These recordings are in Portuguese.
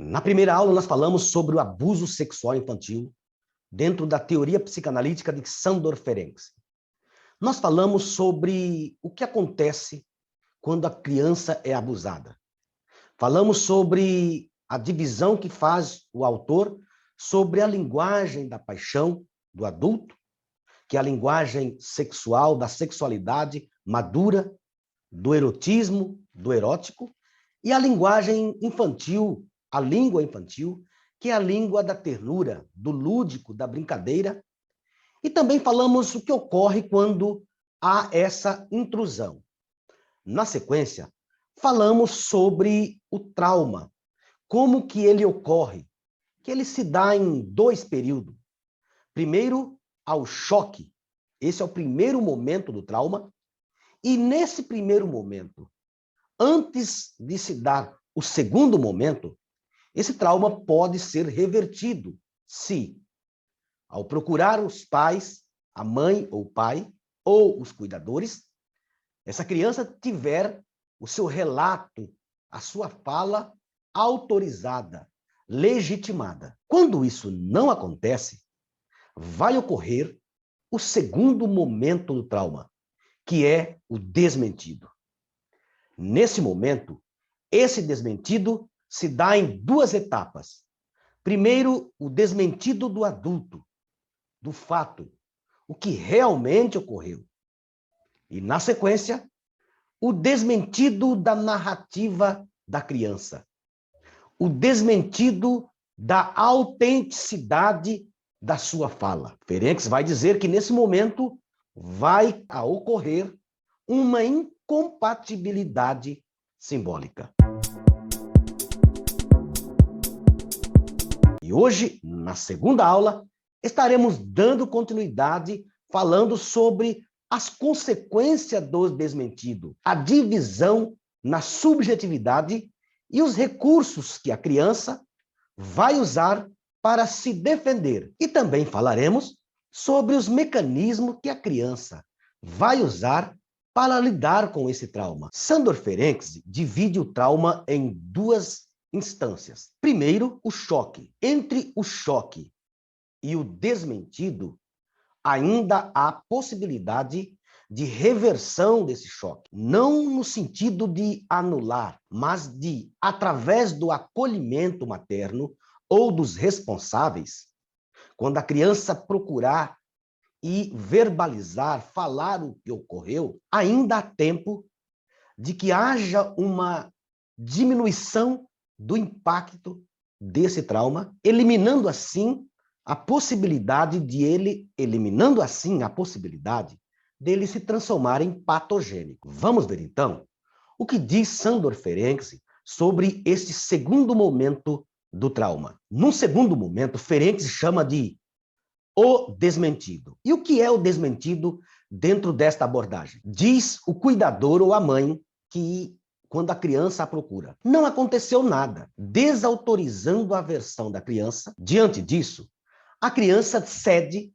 Na primeira aula, nós falamos sobre o abuso sexual infantil dentro da teoria psicanalítica de Sándor Ferenczi. Nós falamos sobre o que acontece quando a criança é abusada. Falamos sobre a divisão que faz o autor sobre a linguagem da paixão do adulto, que é a linguagem sexual, da sexualidade madura, do erotismo, do erótico, e a linguagem infantil, a língua infantil, que é a língua da ternura, do lúdico, da brincadeira. E também falamos o que ocorre quando há essa intrusão. Na sequência, falamos sobre o trauma, como que ele ocorre, que ele se dá em dois períodos. Primeiro, ao choque. Esse é o primeiro momento do trauma. E nesse primeiro momento, antes de se dar o segundo momento, esse trauma pode ser revertido se, ao procurar os pais, a mãe ou o pai, ou os cuidadores, essa criança tiver o seu relato, a sua fala autorizada, legitimada. Quando isso não acontece, vai ocorrer o segundo momento do trauma, que é o desmentido. Nesse momento, esse desmentido se dá em duas etapas. Primeiro, o desmentido do adulto, do fato, o que realmente ocorreu. E, na sequência, o desmentido da narrativa da criança. O desmentido da autenticidade da sua fala. Ferenczi vai dizer que, nesse momento, vai ocorrer uma incompatibilidade simbólica. E hoje, na segunda aula, estaremos dando continuidade falando sobre as consequências do desmentido, a divisão na subjetividade e os recursos que a criança vai usar para se defender. E também falaremos sobre os mecanismos que a criança vai usar para lidar com esse trauma. Sándor Ferenczi divide o trauma em duas instâncias. Primeiro, o choque. Entre o choque e o desmentido, ainda há possibilidade de reversão desse choque. Não no sentido de anular, mas de, através do acolhimento materno ou dos responsáveis, quando a criança procurar e verbalizar, falar o que ocorreu, ainda há tempo de que haja uma diminuição do impacto desse trauma, eliminando assim a possibilidade dele se transformar em patogênico. Vamos ver, então, o que diz Sándor Ferenczi sobre este segundo momento do trauma. Num segundo momento, Ferenczi chama de o desmentido. E o que é o desmentido dentro desta abordagem? Diz o cuidador ou a mãe que, quando a criança a procura, não aconteceu nada, desautorizando a versão da criança. Diante disso, a criança cede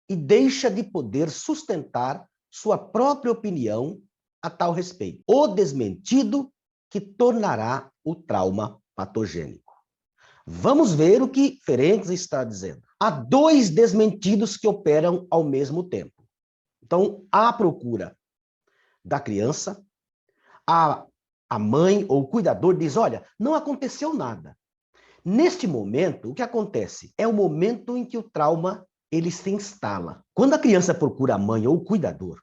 e deixa de poder sustentar sua própria opinião a tal respeito. O desmentido que tornará o trauma patogênico. Vamos ver o que Ferenczi está dizendo. Há dois desmentidos que operam ao mesmo tempo. Então, há a procura da criança, a mãe ou o cuidador diz, olha, não aconteceu nada. Neste momento, o que acontece? É o momento em que o trauma ele se instala. Quando a criança procura a mãe ou o cuidador,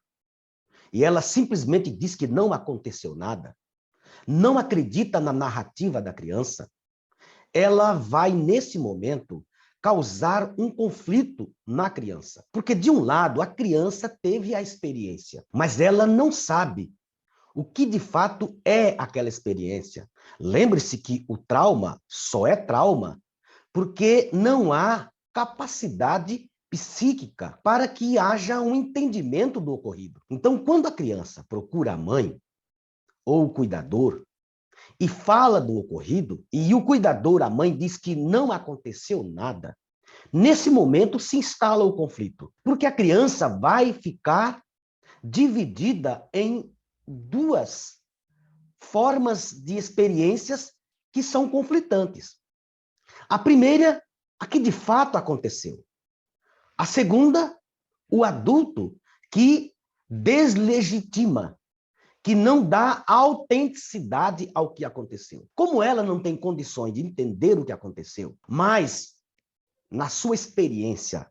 e ela simplesmente diz que não aconteceu nada, não acredita na narrativa da criança, ela vai, nesse momento, causar um conflito na criança. Porque, de um lado, a criança teve a experiência, mas ela não sabe o que, de fato, é aquela experiência. Lembre-se que o trauma só é trauma porque não há capacidade psíquica para que haja um entendimento do ocorrido. Então, quando a criança procura a mãe ou o cuidador e fala do ocorrido, e o cuidador, a mãe, diz que não aconteceu nada, nesse momento se instala o conflito, porque a criança vai ficar dividida em duas formas de experiências que são conflitantes. A primeira, a que de fato aconteceu. A segunda, o adulto que deslegitima, que não dá autenticidade ao que aconteceu. Como ela não tem condições de entender o que aconteceu, mas na sua experiência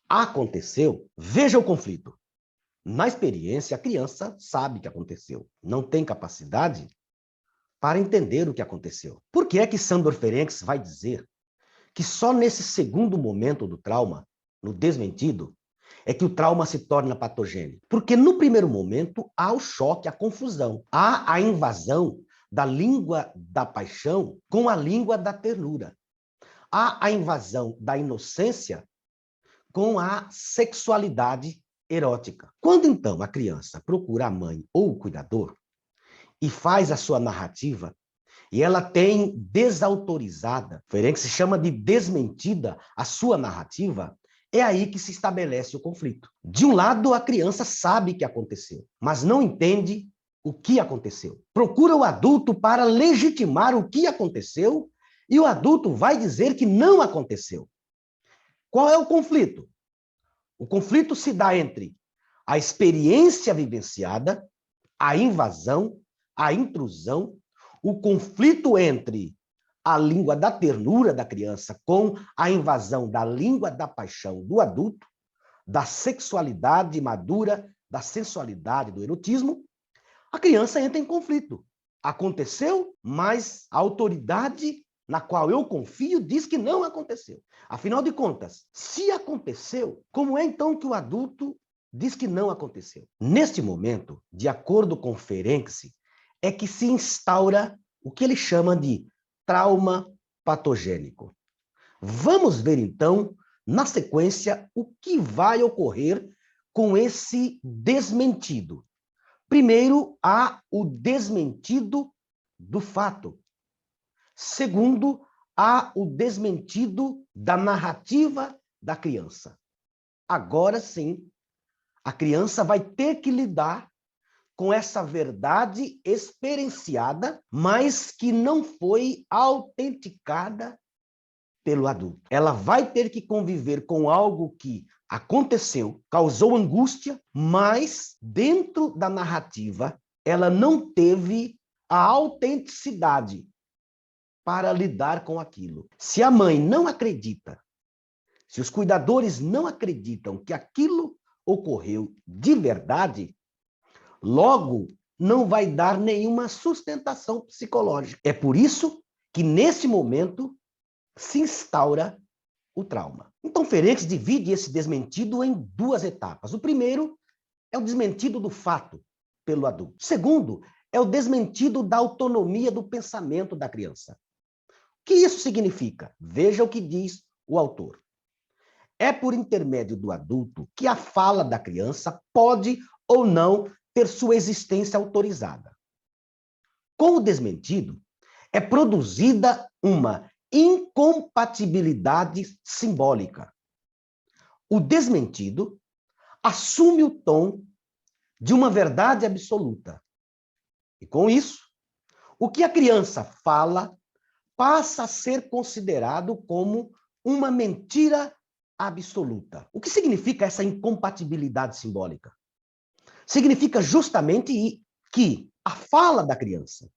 aconteceu, veja o conflito. Na experiência, a criança sabe o que aconteceu, não tem capacidade para entender o que aconteceu. Por que é que Sandor Ferenczi vai dizer que só nesse segundo momento do trauma, no desmentido, é que o trauma se torna patogênico? Porque no primeiro momento há o choque, a confusão, há a invasão da língua da paixão com a língua da ternura. Há a invasão da inocência com a sexualidade erótica. Quando então a criança procura a mãe ou o cuidador e faz a sua narrativa, e ela tem desautorizada, Ferenczi se chama de desmentida, a sua narrativa, é aí que se estabelece o conflito. De um lado, a criança sabe que aconteceu, mas não entende o que aconteceu. Procura o adulto para legitimar o que aconteceu e o adulto vai dizer que não aconteceu. Qual é o conflito? O conflito se dá entre a experiência vivenciada, a invasão, a intrusão, o conflito entre a língua da ternura da criança com a invasão da língua da paixão do adulto, da sexualidade madura, da sensualidade, do erotismo, a criança entra em conflito. Aconteceu, mas a autoridade na qual eu confio diz que não aconteceu. Afinal de contas, se aconteceu, como é então que o adulto diz que não aconteceu? Neste momento, de acordo com Ferenczi, é que se instaura o que ele chama de trauma patogênico. Vamos ver então, na sequência, o que vai ocorrer com esse desmentido. Primeiro, há o desmentido do fato. Segundo, há o desmentido da narrativa da criança. Agora sim, a criança vai ter que lidar com essa verdade experienciada, mas que não foi autenticada pelo adulto. Ela vai ter que conviver com algo que aconteceu, causou angústia, mas dentro da narrativa ela não teve a autenticidade para lidar com aquilo. Se a mãe não acredita, se os cuidadores não acreditam que aquilo ocorreu de verdade, logo não vai dar nenhuma sustentação psicológica. É por isso que, nesse momento, se instaura o trauma. Então, Ferenczi divide esse desmentido em duas etapas. O primeiro é o desmentido do fato pelo adulto. O segundo é o desmentido da autonomia do pensamento da criança. O que isso significa? Veja o que diz o autor. É por intermédio do adulto que a fala da criança pode ou não ter sua existência autorizada. Com o desmentido, é produzida uma incompatibilidade simbólica. O desmentido assume o tom de uma verdade absoluta. E com isso, o que a criança fala passa a ser considerado como uma mentira absoluta. O que significa essa incompatibilidade simbólica? Significa justamente que a fala da criança,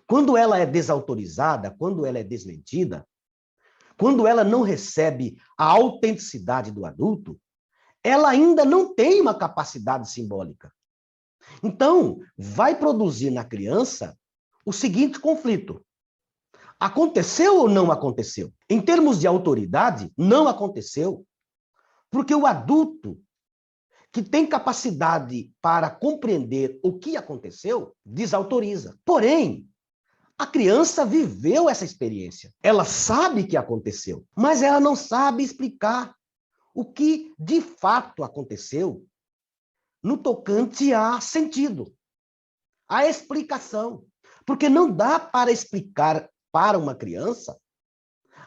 quando ela é desautorizada, quando ela é desmentida, quando ela não recebe a autenticidade do adulto, ela ainda não tem uma capacidade simbólica. Então, vai produzir na criança o seguinte conflito. Aconteceu ou não aconteceu? Em termos de autoridade, não aconteceu, porque o adulto que tem capacidade para compreender o que aconteceu, desautoriza. Porém, a criança viveu essa experiência. Ela sabe que aconteceu, mas ela não sabe explicar o que de fato aconteceu no tocante a sentido, a explicação. Porque não dá para explicar para uma criança,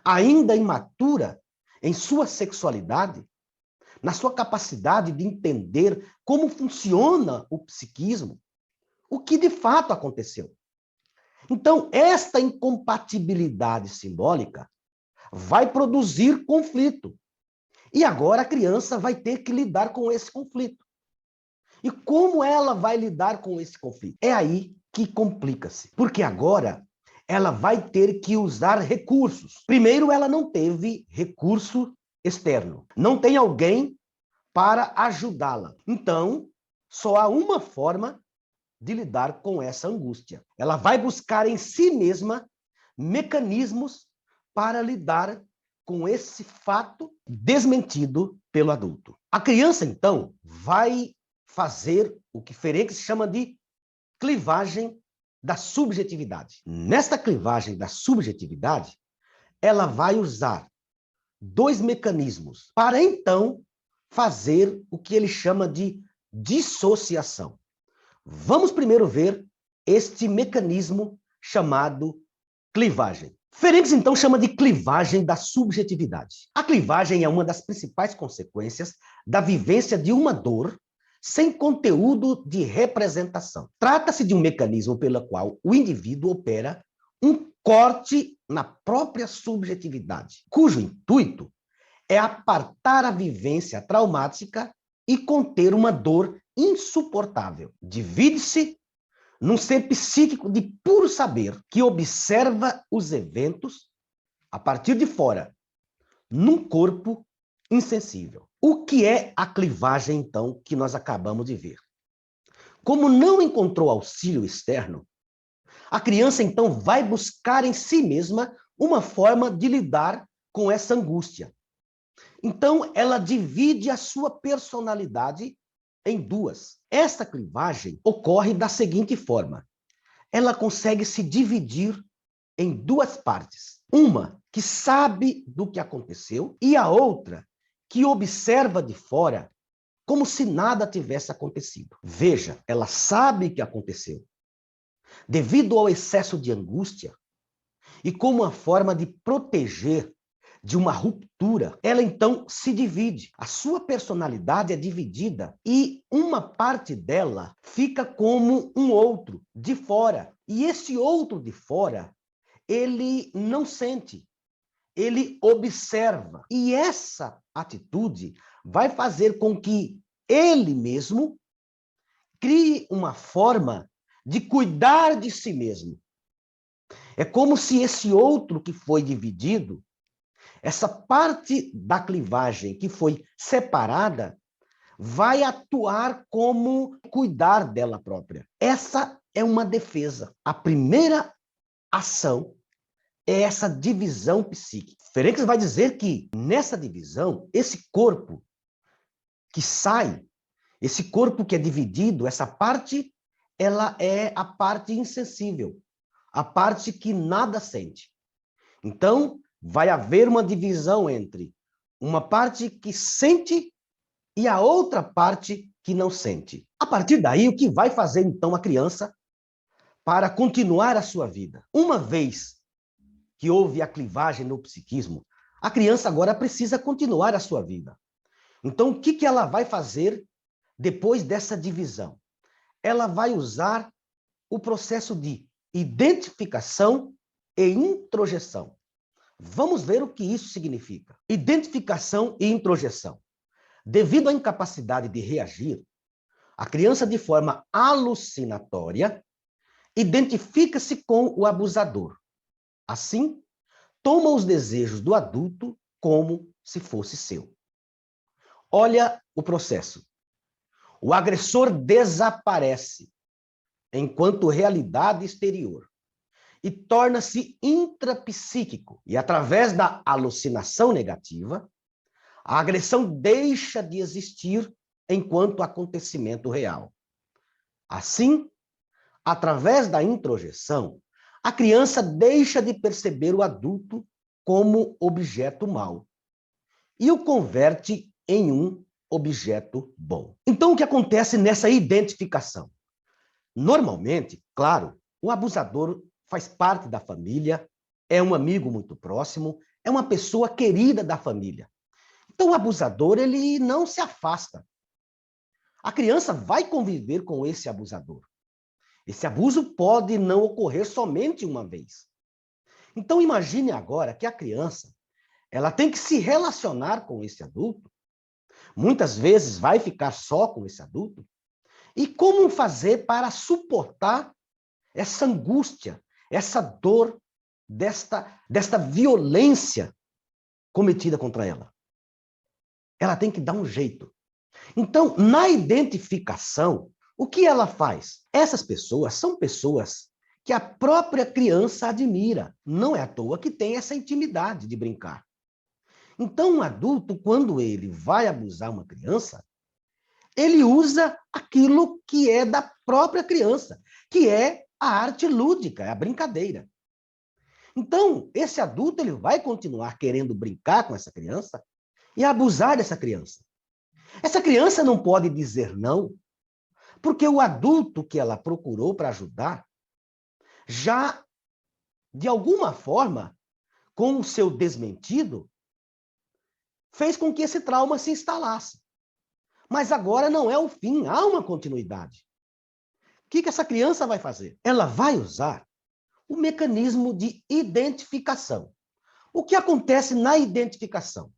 ainda imatura em sua sexualidade, na sua capacidade de entender como funciona o psiquismo, o que de fato aconteceu. Então, esta incompatibilidade simbólica vai produzir conflito. E agora a criança vai ter que lidar com esse conflito. E como ela vai lidar com esse conflito? É aí que complica-se. Porque agora ela vai ter que usar recursos. Primeiro, ela não teve recurso externo. Não tem alguém para ajudá-la. Então, só há uma forma de lidar com essa angústia. Ela vai buscar em si mesma mecanismos para lidar com esse fato desmentido pelo adulto. A criança, então, vai fazer o que Ferenczi chama de clivagem da subjetividade. Nesta clivagem da subjetividade, ela vai usar dois mecanismos para, então, fazer o que ele chama de dissociação. Vamos primeiro ver este mecanismo chamado clivagem. Ferenczi, então, chama de clivagem da subjetividade. A clivagem é uma das principais consequências da vivência de uma dor sem conteúdo de representação. Trata-se de um mecanismo pelo qual o indivíduo opera um corte na própria subjetividade, cujo intuito é apartar a vivência traumática e conter uma dor insuportável. Divide-se num ser psíquico de puro saber que observa os eventos a partir de fora, num corpo insensível. O que é a clivagem, então, que nós acabamos de ver? Como não encontrou auxílio externo, a criança, então, vai buscar em si mesma uma forma de lidar com essa angústia. Então, ela divide a sua personalidade em duas. Esta clivagem ocorre da seguinte forma. Ela consegue se dividir em duas partes. Uma que sabe do que aconteceu e a outra que observa de fora como se nada tivesse acontecido. Veja, ela sabe que aconteceu. Devido ao excesso de angústia e como uma forma de proteger de uma ruptura, ela então se divide. A sua personalidade é dividida e uma parte dela fica como um outro de fora. E esse outro de fora, ele não sente, ele observa. E essa atitude vai fazer com que ele mesmo crie uma forma de cuidar de si mesmo. É como se esse outro que foi dividido, essa parte da clivagem que foi separada, vai atuar como cuidar dela própria. Essa é uma defesa. A primeira ação é essa divisão psíquica. Ferenczi vai dizer que, nessa divisão, esse corpo que sai, esse corpo que é dividido, essa parte, ela é a parte insensível, a parte que nada sente. Então, vai haver uma divisão entre uma parte que sente e a outra parte que não sente. A partir daí, o que vai fazer, então, a criança para continuar a sua vida? Uma vez que houve a clivagem no psiquismo, a criança agora precisa continuar a sua vida. Então, o que ela vai fazer depois dessa divisão? Ela vai usar o processo de identificação e introjeção. Vamos ver o que isso significa. Identificação e introjeção. Devido à incapacidade de reagir, a criança, de forma alucinatória, identifica-se com o abusador. Assim, toma os desejos do adulto como se fosse seu. Olha o processo. O agressor desaparece enquanto realidade exterior e torna-se intrapsíquico. E através da alucinação negativa, a agressão deixa de existir enquanto acontecimento real. Assim, através da introjeção, a criança deixa de perceber o adulto como objeto mau e o converte em um objeto bom. Então, o que acontece nessa identificação? Normalmente, claro, o abusador faz parte da família, é um amigo muito próximo, é uma pessoa querida da família. Então, o abusador, ele não se afasta. A criança vai conviver com esse abusador. Esse abuso pode não ocorrer somente uma vez. Então, imagine agora que a criança ela tem que se relacionar com esse adulto, muitas vezes vai ficar só com esse adulto, e como fazer para suportar essa angústia, essa dor, desta violência cometida contra ela. Ela tem que dar um jeito. Então, na identificação, o que ela faz? Essas pessoas são pessoas que a própria criança admira. Não é à toa que tem essa intimidade de brincar. Então, um adulto, quando ele vai abusar uma criança, ele usa aquilo que é da própria criança, que é a arte lúdica, a brincadeira. Então, esse adulto ele vai continuar querendo brincar com essa criança e abusar dessa criança. Essa criança não pode dizer não, porque o adulto que ela procurou para ajudar, já, de alguma forma, com o seu desmentido, fez com que esse trauma se instalasse. Mas agora não é o fim, há uma continuidade. O que essa criança vai fazer? Ela vai usar o mecanismo de identificação. O que acontece na identificação?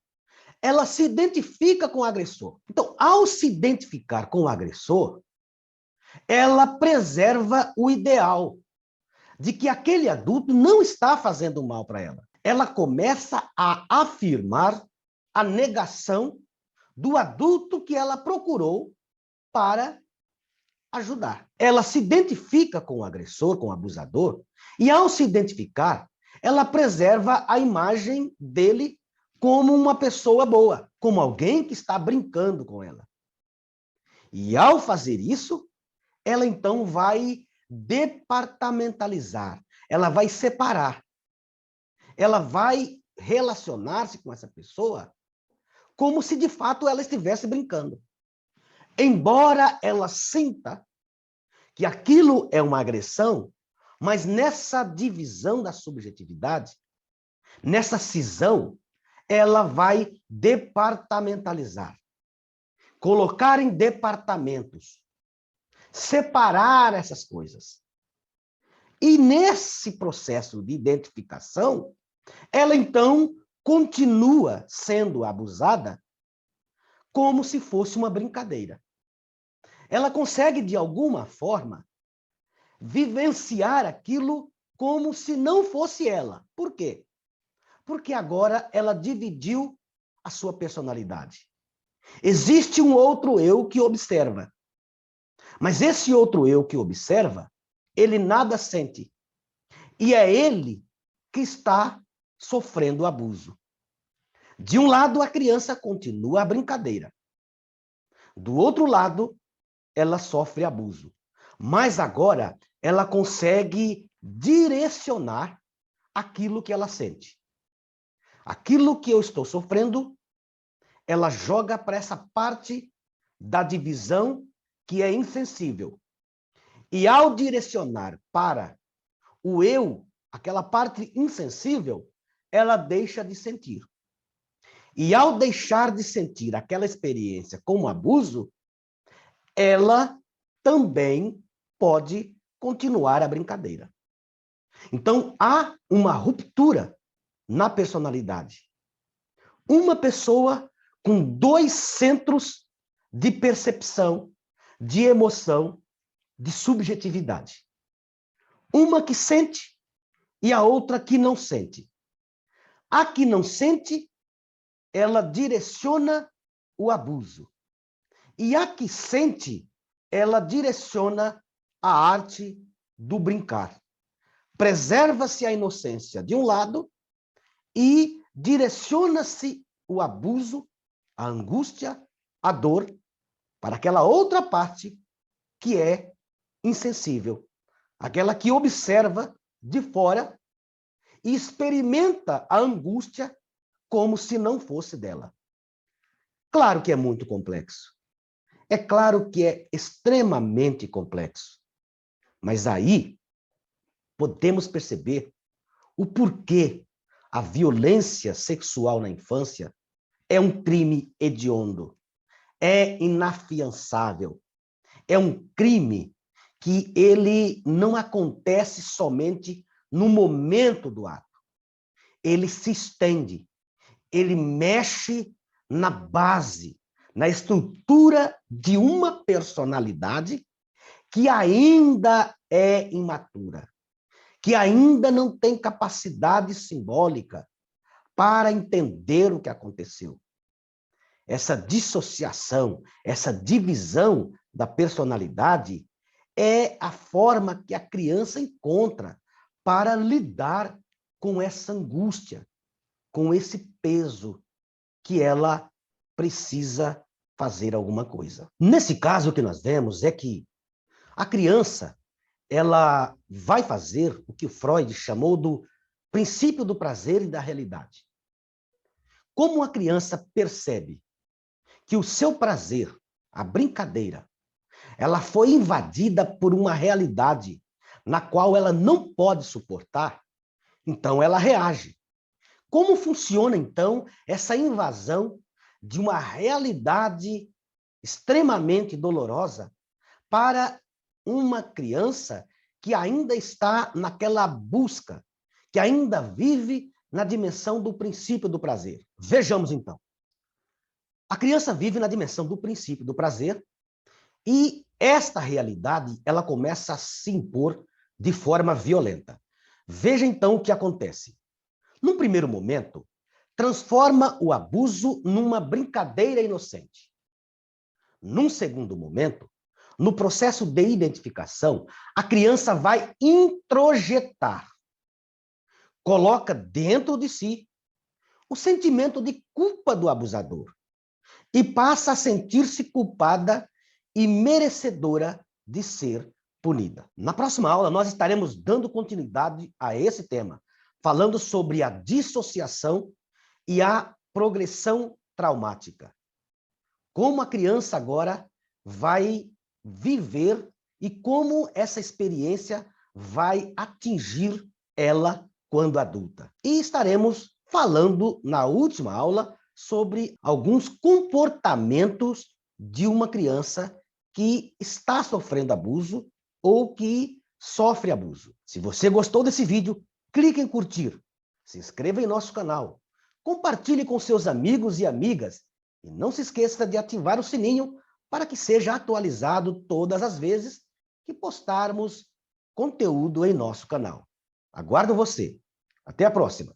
Ela se identifica com o agressor. Então, ao se identificar com o agressor, ela preserva o ideal de que aquele adulto não está fazendo mal para ela. Ela começa a afirmar a negação do adulto que ela procurou para ajudar. Ela se identifica com o agressor, com o abusador, e ao se identificar, ela preserva a imagem dele como uma pessoa boa, como alguém que está brincando com ela. E ao fazer isso, ela então vai departamentalizar, ela vai separar, ela vai relacionar-se com essa pessoa como se de fato ela estivesse brincando. Embora ela sinta que aquilo é uma agressão, mas nessa divisão da subjetividade, nessa cisão, ela vai departamentalizar, colocar em departamentos, separar essas coisas. E nesse processo de identificação, ela então continua sendo abusada como se fosse uma brincadeira. Ela consegue, de alguma forma, vivenciar aquilo como se não fosse ela. Por quê? Porque agora ela dividiu a sua personalidade. Existe um outro eu que observa. Mas esse outro eu que observa, ele nada sente. E é ele que está sofrendo abuso. De um lado, a criança continua a brincadeira. Do outro lado, ela sofre abuso. Mas agora, ela consegue direcionar aquilo que ela sente. Aquilo que eu estou sofrendo, ela joga para essa parte da divisão que é insensível. E ao direcionar para o eu, aquela parte insensível, ela deixa de sentir. E ao deixar de sentir aquela experiência como abuso, ela também pode continuar a brincadeira. Então, há uma ruptura na personalidade. Uma pessoa com dois centros de percepção, de emoção, de subjetividade. Uma que sente e a outra que não sente. A que não sente, ela direciona o abuso. E a que sente, ela direciona a arte do brincar. Preserva-se a inocência de um lado e direciona-se o abuso, a angústia, a dor, para aquela outra parte que é insensível. Aquela que observa de fora e experimenta a angústia como se não fosse dela. Claro que é muito complexo. É claro que é extremamente complexo. Mas aí podemos perceber o porquê a violência sexual na infância é um crime hediondo, é inafiançável, é um crime que ele não acontece somente no momento do ato. Ele se estende, ele mexe na base, na estrutura de uma personalidade que ainda é imatura, que ainda não tem capacidade simbólica para entender o que aconteceu. Essa dissociação, essa divisão da personalidade é a forma que a criança encontra para lidar com essa angústia, com esse peso que ela precisa fazer alguma coisa. Nesse caso, o que nós vemos é que a criança, ela vai fazer o que Freud chamou do princípio do prazer e da realidade. Como a criança percebe que o seu prazer, a brincadeira, ela foi invadida por uma realidade na qual ela não pode suportar, então ela reage. Como funciona, então, essa invasão de uma realidade extremamente dolorosa para uma criança que ainda está naquela busca, que ainda vive na dimensão do princípio do prazer? Vejamos, então. A criança vive na dimensão do princípio do prazer e esta realidade ela começa a se impor de forma violenta. Veja, então, o que acontece. Num primeiro momento, transforma o abuso numa brincadeira inocente. Num segundo momento, no processo de identificação, a criança vai introjetar, coloca dentro de si o sentimento de culpa do abusador e passa a sentir-se culpada e merecedora de ser punida. Na próxima aula, nós estaremos dando continuidade a esse tema, falando sobre a dissociação e a progressão traumática. Como a criança agora vai viver e como essa experiência vai atingir ela quando adulta. E estaremos falando na última aula sobre alguns comportamentos de uma criança que está sofrendo abuso ou que sofre abuso. Se você gostou desse vídeo, clique em curtir, se inscreva em nosso canal, compartilhe com seus amigos e amigas e não se esqueça de ativar o sininho para que seja atualizado todas as vezes que postarmos conteúdo em nosso canal. Aguardo você. Até a próxima!